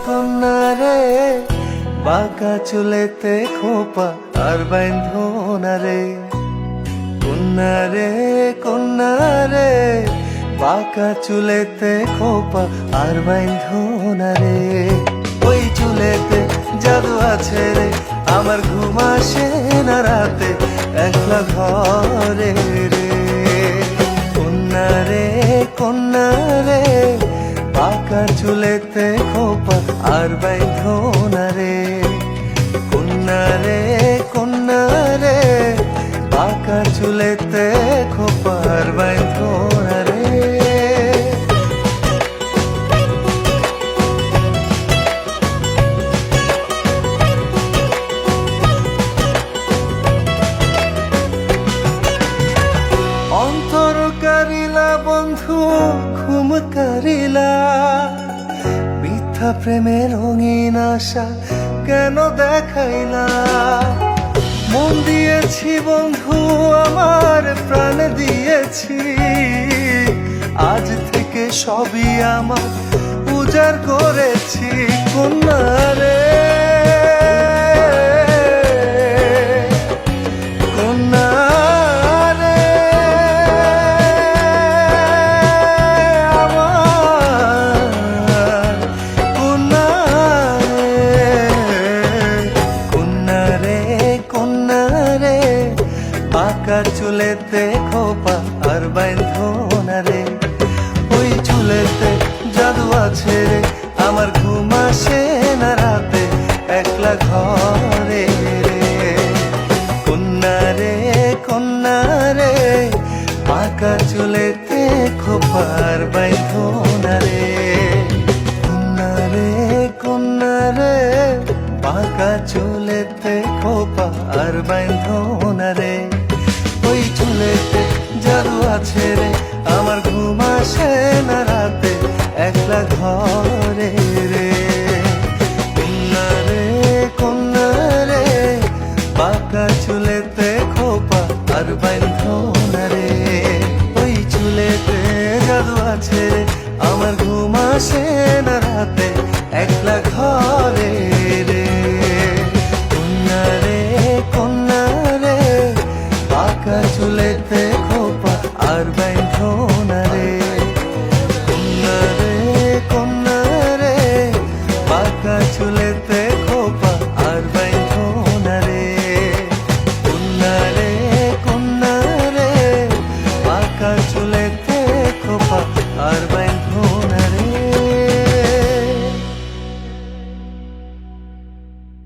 কন্যা রে বাঁকা চুলেতে খোপা আর বাইন্ধনা রে। কন্যা রে বাঁকা চুলেতে খোপা আর বাইন্ধনা রে। ওই চুলেতে জাদু আছে রে, আমার ঘুম আসে না রাতে একলা ঘরে রে। কন্যা রে বাঁকা চুলেতে খোপা আর বাইন্ধনা রে। কন্যা রে বাঁকা চুলেতে খোপা আর বাইন্ধনা রে। অন্তর কারিলা বন্ধু ঘুম কারিলা, মিথ্যা প্রেমের রঙিন আশা কেন দেখাইলা। মন দিয়েছি বন্ধু আমার প্রাণ দিয়েছি, আজ থেকে সবই আমার উজাড় করেছি। কন্যা রে বাঁকা চুলেতে খোপা আর বাইন্ধনা রে। ওই চুলেতে জাদু আছে রে, আমার ঘুম আসে না রাতে একলা ঘরে রে। কন্যা রে বাঁকা চুলেতে খোপা আর বাইন্ধনা রে। কন্যা রে বাঁকা চুলেতে খোপা আর বাইন্ধনা রে। ওই চুলেতে জাদু আছে রে, আমার ঘুম আসে না রাতে একলা ঘরে রে। কন্যা রে বাঁকা চুলেতে খোপা আর বাইন্ধনা রে। ওই চুলেতে জাদু আছে রে, আমার ঘুম আসে না রাতে একলা